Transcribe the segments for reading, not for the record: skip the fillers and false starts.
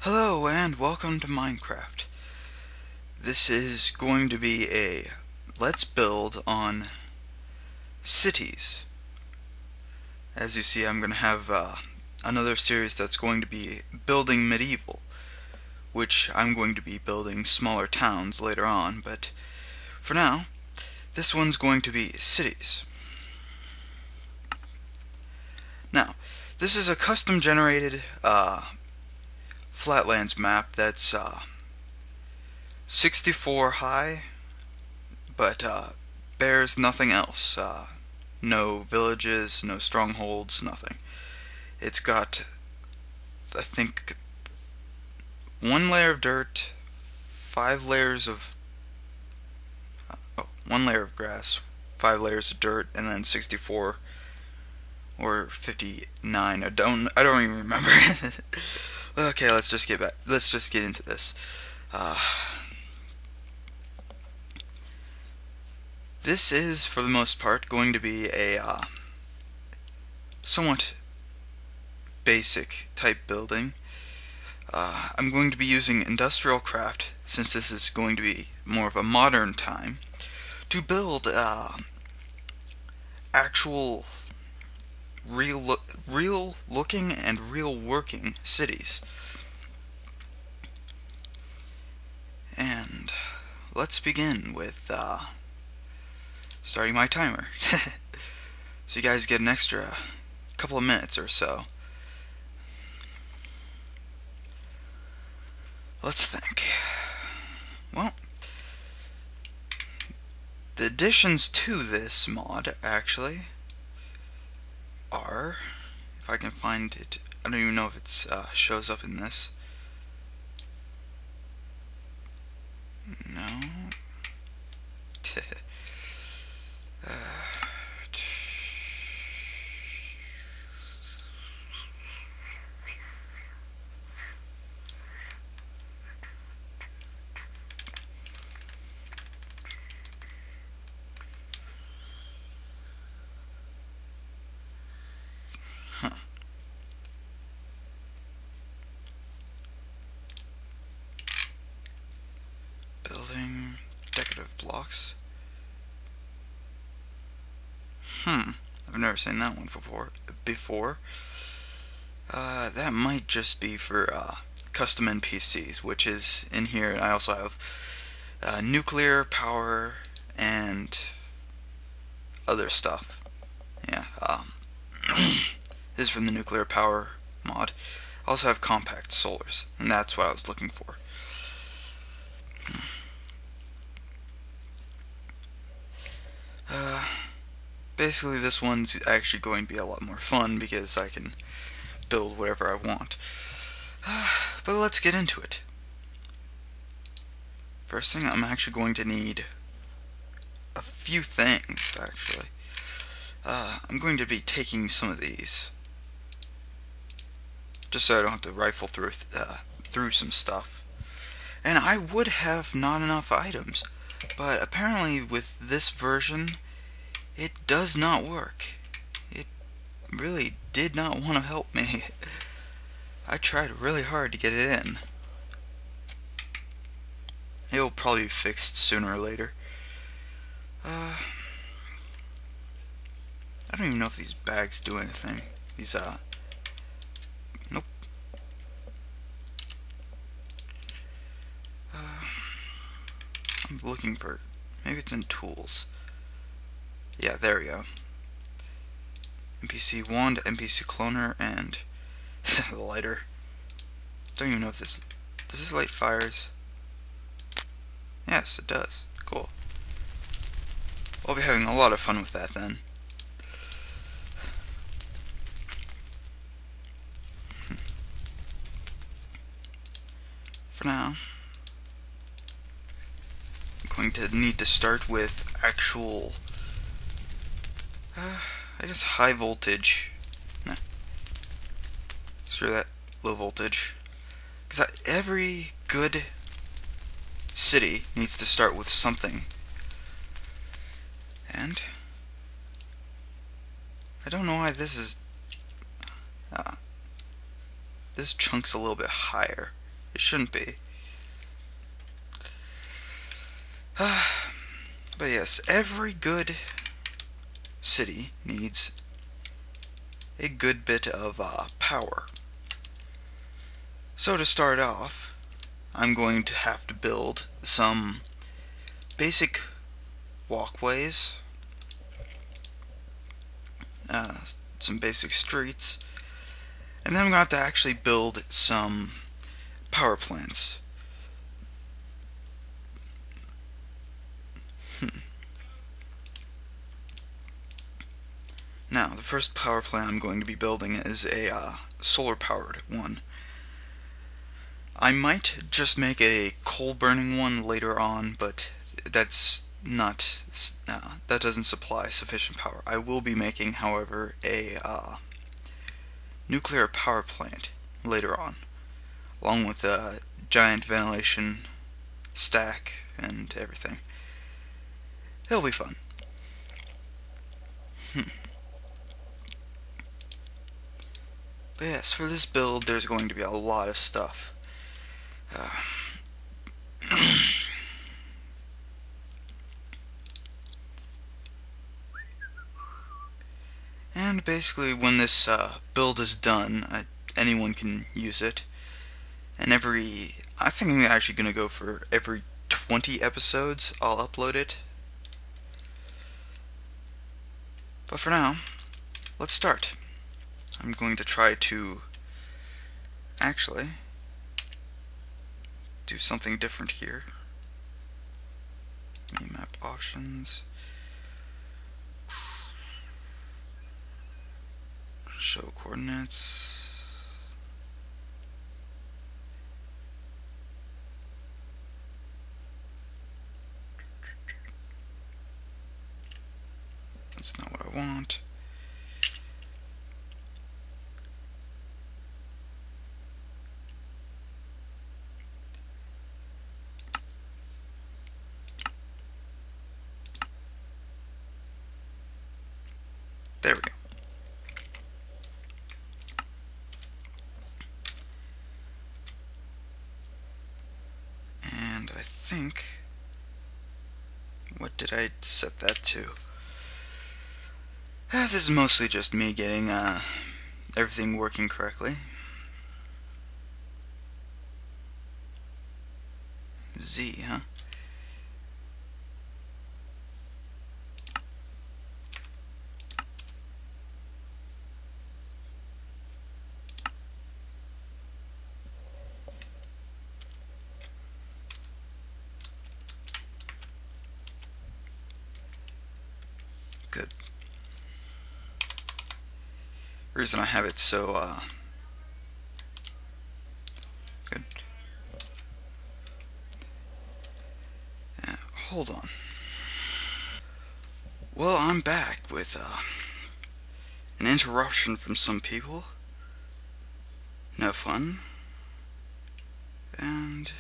Hello and welcome to Minecraft. This is going to be a let's build on cities. As you see, I'm going to have another series that's going to be building medieval, which I'm going to be building smaller towns later on, but for now, this one's going to be cities. Now, this is a custom generated Flatlands map that's 64 high, but bears nothing else. No villages, no strongholds, nothing. It's got, I think, 1 layer of dirt, 5 layers of, 1 layer of grass, 5 layers of dirt, and then 64 or 59. I don't even remember. Okay, let's just get back. Let's just get into this. This is, for the most part, going to be a somewhat basic type building. I'm going to be using Industrial Craft, since this is going to be more of a modern time, to build actual real looking and real working cities. And let's begin with starting my timer. So you guys get an extra couple of minutes or so. Let's think. Well, the additions to this mod actually are, if I can find it, I don't even know if it shows up in this. No. Building decorative blocks. I've never seen that one before. That might just be for custom NPCs, which is in here. And I also have nuclear power and other stuff. Yeah. This is from the nuclear power mod. I also have compact solars, and that's what I was looking for. Basically, this one's actually going to be a lot more fun because I can build whatever I want. But let's get into it. First thing, I'm actually going to need a few things, actually. I'm going to be taking some of these, just so I don't have to rifle through some stuff. And I would have not enough items, but apparently with this version, it does not work. It really did not want to help me. I tried really hard to get it in. It'll probably be fixed sooner or later. I don't even know if these bags do anything. These, nope. I'm looking for, maybe it's in tools. Yeah, there we go. NPC wand, NPC cloner, and the lighter. Don't even know if does this light fires? Yes, it does. Cool. We'll be having a lot of fun with that then. For now, I'm going to need to start with actual I guess high voltage. Nah. Screw that low voltage. Because every good city needs to start with something. And I don't know why this is... this chunk's a little bit higher. It shouldn't be. But yes, every good city needs a good bit of power. So to start off, I'm going to have to build some basic walkways, some basic streets, and then I'm going to have to actually build some power plants. Now, the first power plant I'm going to be building is a solar-powered one. I might just make a coal-burning one later on, but that's not that doesn't supply sufficient power. I will be making, however, a nuclear power plant later on, along with a giant ventilation stack and everything. It'll be fun. But yes, for this build, there's going to be a lot of stuff. And basically, when this build is done, anyone can use it. And I think I'm actually going to go for every 20 episodes, I'll upload it. But for now, let's start. I'm going to try to actually do something different here. Minimap options. Show coordinates. That's not what I want. There we go. And I think, what did I set that to? This is mostly just me getting everything working correctly. Z, huh? Good. The reason I have it so good. Hold on. Well, I'm back with an interruption from some people. No fun. And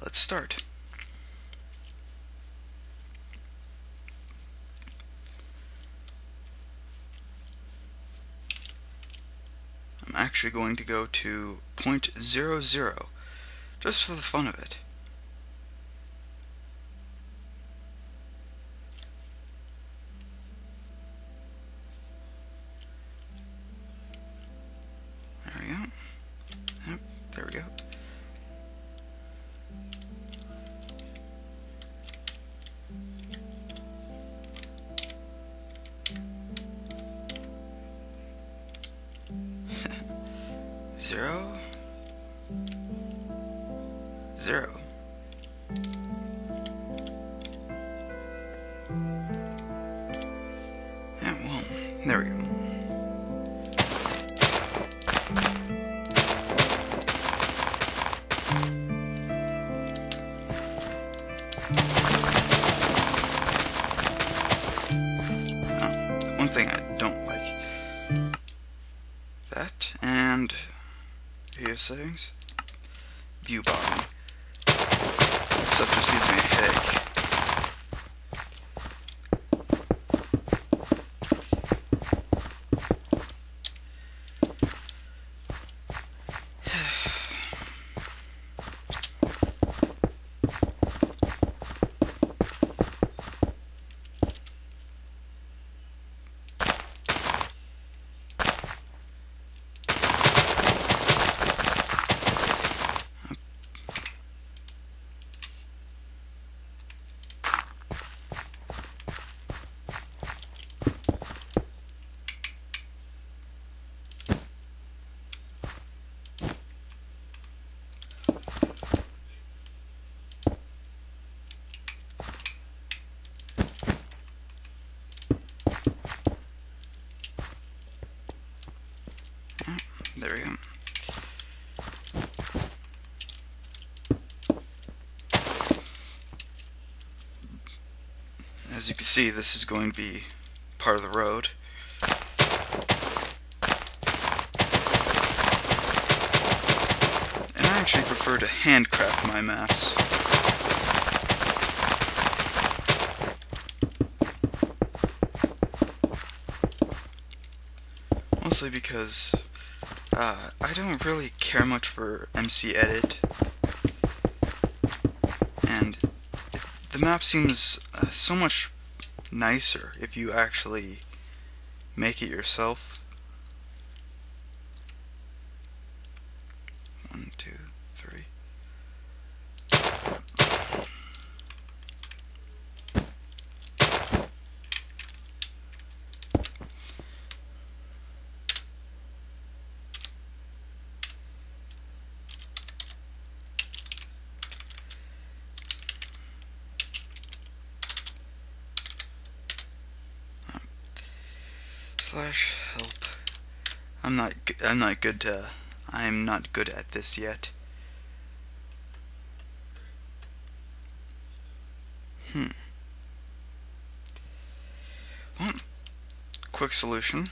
let's start. I'm actually going to go to 0.00 just for the fun of it. There we go. Yep, there we go. Zero. Yeah, well, there we go. One thing I don't like. That, and video settings. View bottom. That stuff just gives me a headache. there you go. As you can see, this is going to be part of the road. And I actually prefer to handcraft my maps. Mostly because I don't really care much for MC Edit, and the map seems so much nicer if you actually make it yourself. 1, 2, 3. Slash help. I'm not good at this yet. Well, quick solution.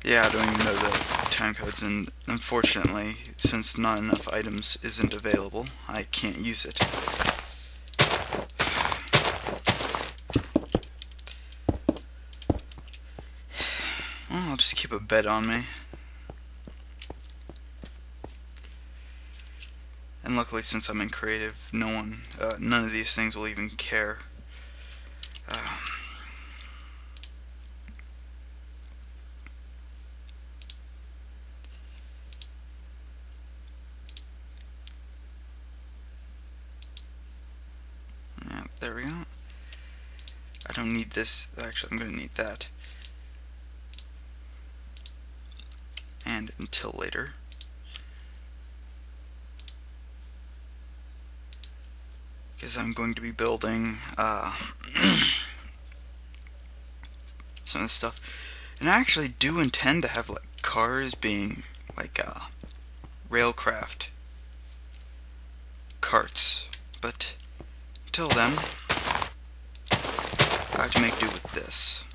Yeah, I don't even know the time codes, and unfortunately, since not enough items isn't available, I can't use it. Well, I'll just keep a bed on me. And luckily, since I'm in creative, none of these things will even care. Yeah, there we go. I don't need this. Actually, I'm going to need that. And until later. Because I'm going to be building some of this stuff. And I actually do intend to have like cars being like railcraft carts. But until then, I have to make do with this.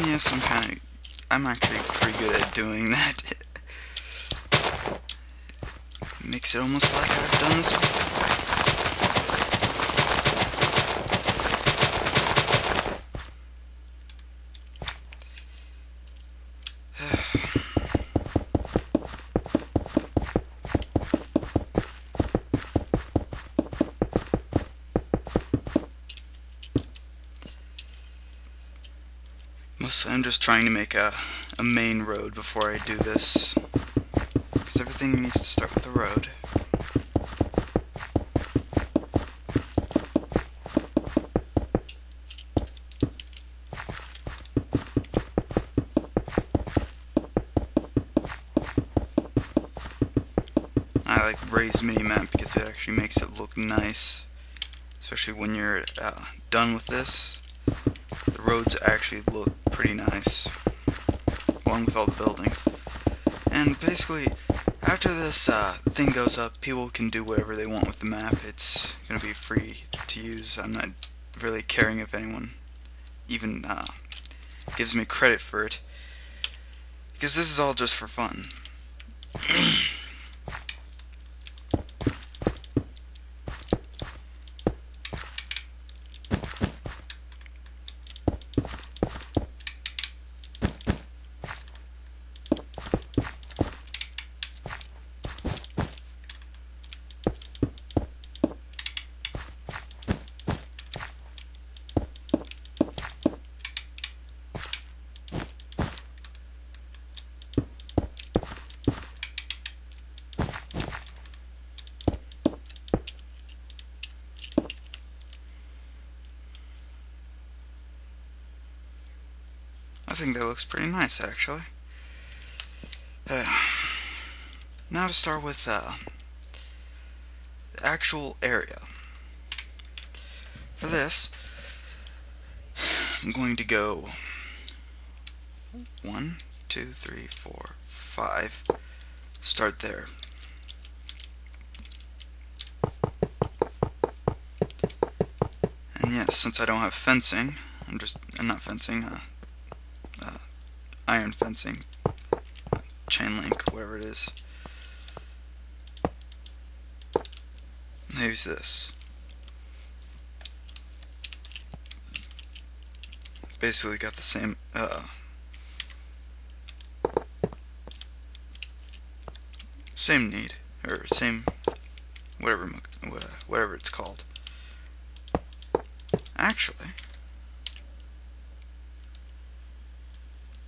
Yes, I'm actually pretty good at doing that. Makes it almost like I've done this before. Mostly I'm just trying to make a main road before I do this, because everything needs to start with a road. I like Ray's minimap because it actually makes it look nice, especially when you're done with this. The roads actually look pretty nice, along with all the buildings. And basically, after this thing goes up, people can do whatever they want with the map. It's going to be free to use. I'm not really caring if anyone even gives me credit for it, because this is all just for fun. I think that looks pretty nice, actually. Now to start with the actual area. For this, I'm going to go 1, 2, 3, 4, 5. Start there. And yes, since I don't have fencing, not fencing, iron fencing, chain link, whatever it is. I use this. Basically got the same same need, or same whatever it's called. Actually,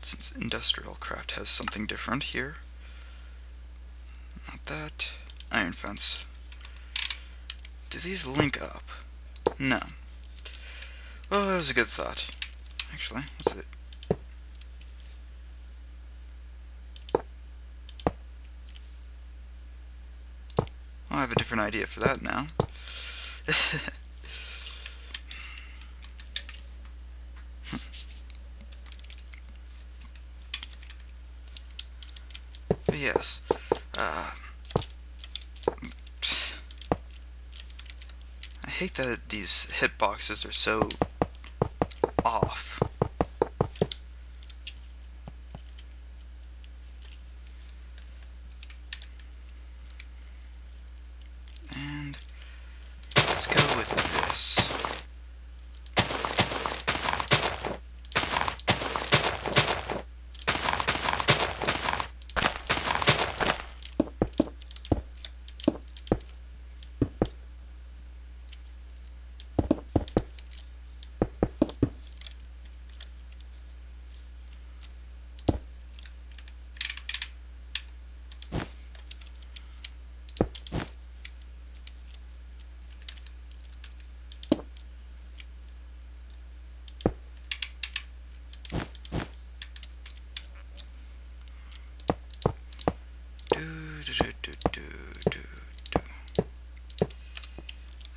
since Industrial Craft has something different here, not that, iron fence. Do these link up? No. Well, that was a good thought. Actually, what's it? I have a different idea for that now. But yes, I hate that these hitboxes are so off. And let's go with this.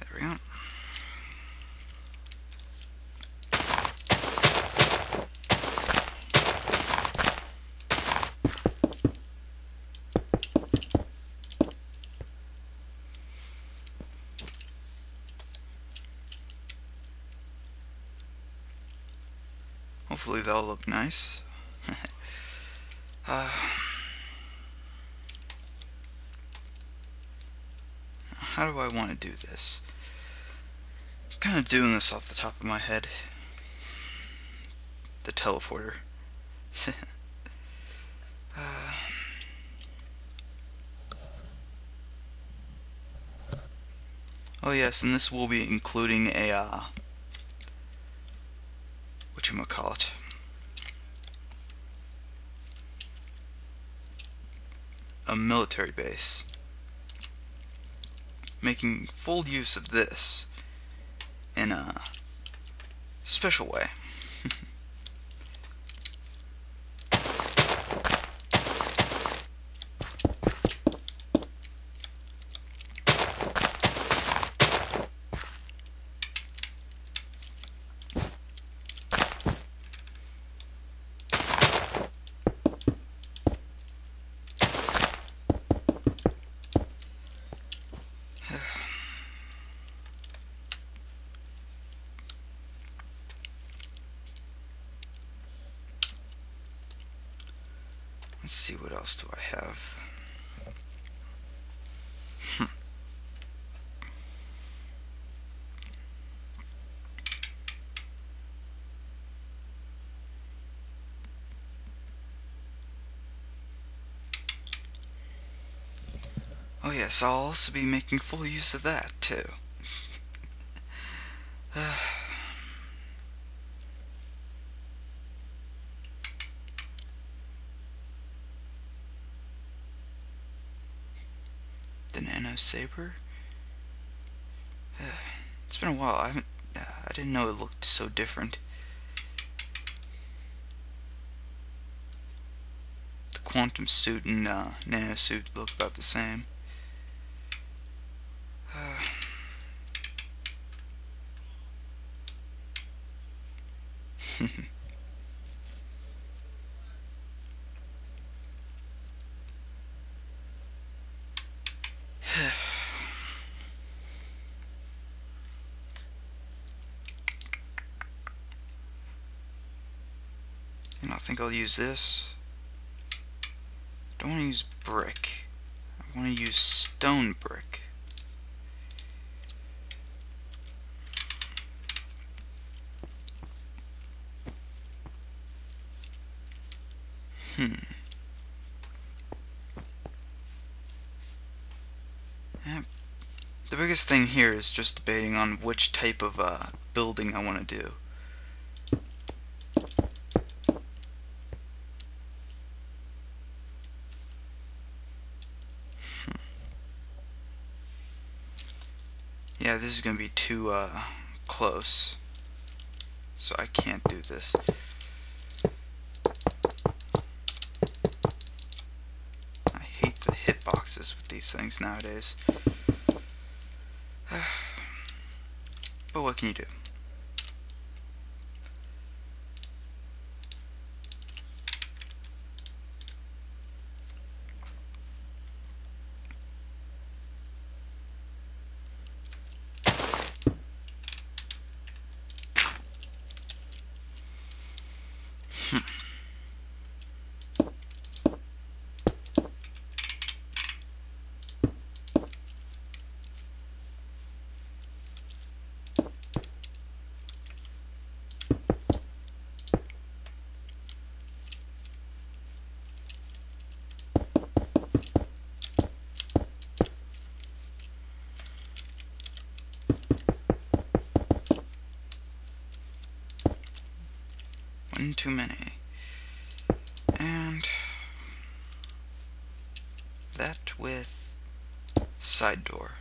There we go. Hopefully they'll look nice. How do I want to do this? I'm kind of doing this off the top of my head. The teleporter. Oh yes, and this will be including a whatchamacallit, a military base. Making full use of this in a special way. Let's see, what else do I have? Oh yes, I'll also be making full use of that too. The Nano Saber? It's been a while. I didn't know it looked so different. The Quantum Suit and Nano Suit look about the same. And I think I'll use this. Don't want to use brick. I want to use stone brick. Yep. The biggest thing here is just debating on which type of building I want to do. Yeah, this is going to be too close, so I can't do this. I hate the hitboxes with these things nowadays. But what can you do? One too many. And that with side door.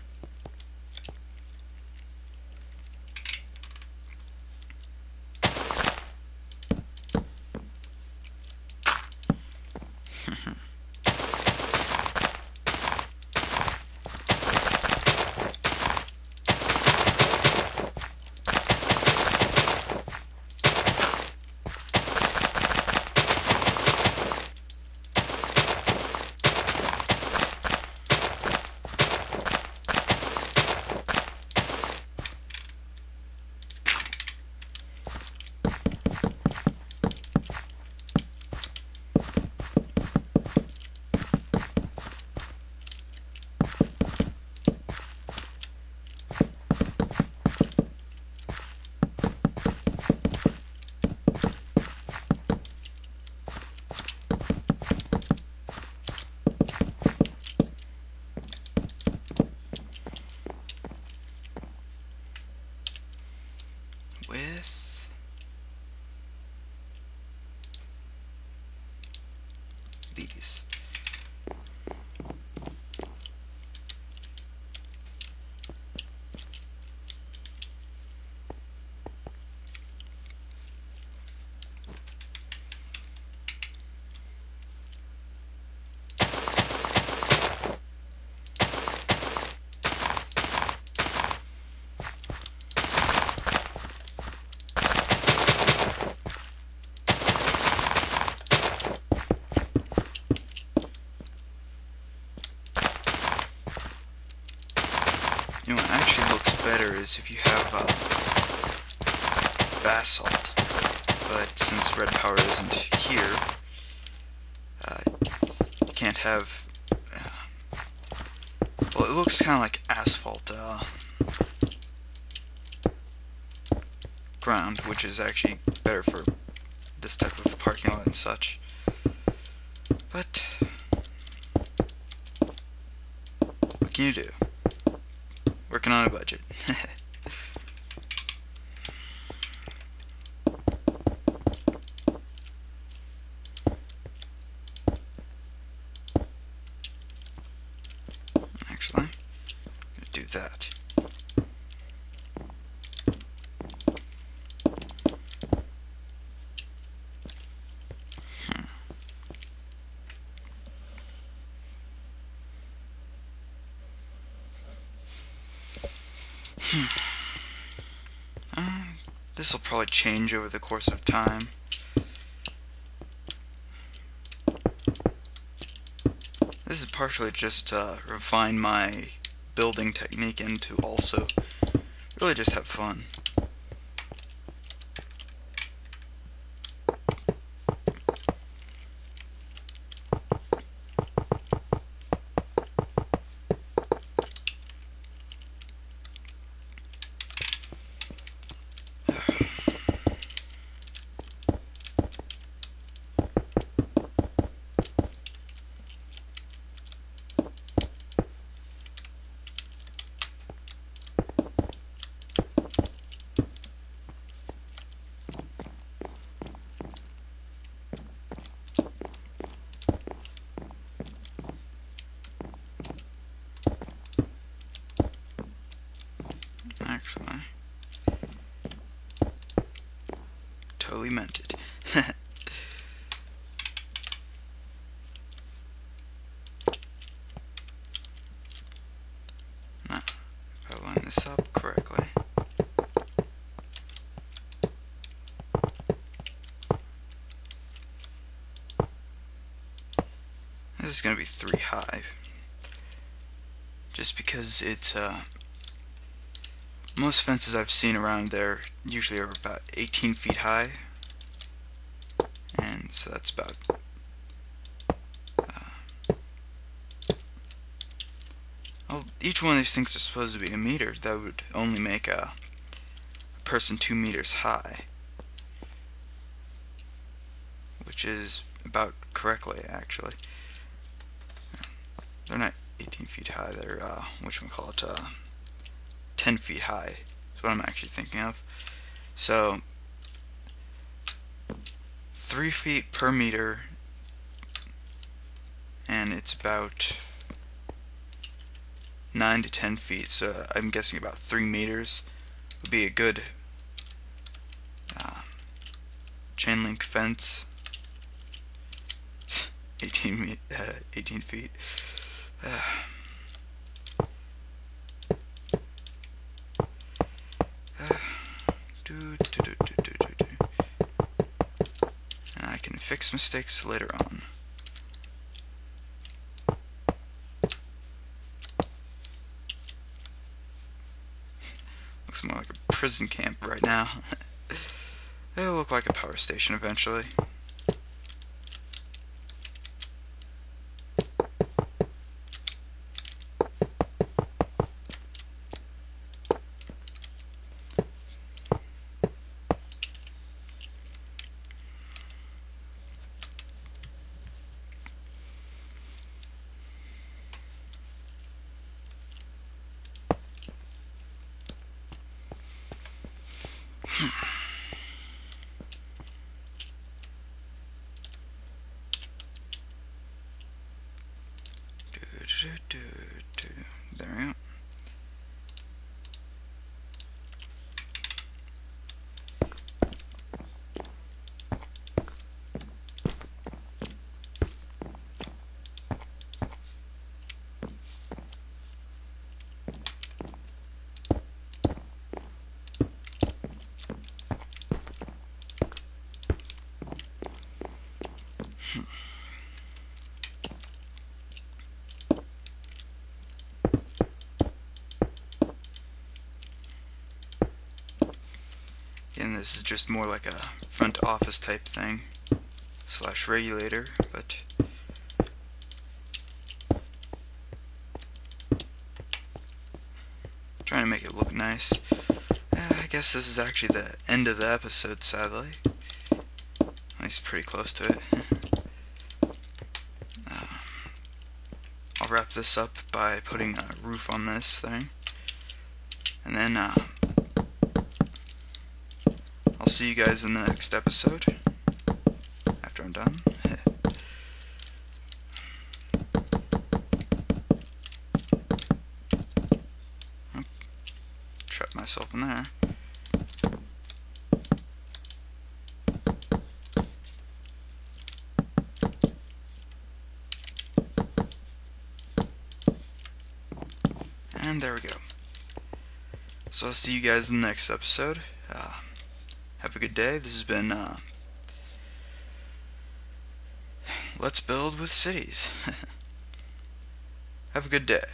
With these. You know what actually looks better is if you have basalt, but since red power isn't here, can't have... well, it looks kind of like asphalt ground, which is actually better for this type of parking lot and such. But what can you do? Working on a budget. Actually, I'm gonna do that. This will probably change over the course of time. This is partially just to refine my building technique and to also really just have fun. Actually, totally meant it. Now, if I line this up correctly. This is going to be 3 high. Just because it's, most fences I've seen around there usually are about 18 feet high, and so that's about well, each one of these things are supposed to be a meter. That would only make a person 2 meters high, which is about correctly actually. They're not 18 feet high, they're whatchamacallit, 10 feet high is what I'm actually thinking of. So 3 feet per meter, and it's about 9 to 10 feet, so I'm guessing about 3 meters would be a good chain link fence. 18 feet. And I can fix mistakes later on. Looks more like a prison camp right now. It'll look like a power station eventually. There we go. Again, this is just more like a front office type thing / regulator, but nice. I guess this is actually the end of the episode, sadly. At least pretty close to it. I'll wrap this up by putting a roof on this thing. And then I'll see you guys in the next episode after I'm done. Trap myself in there. And there we go. So I'll see you guys in the next episode. Have a good day. This has been Let's Build with Cities. Have a good day.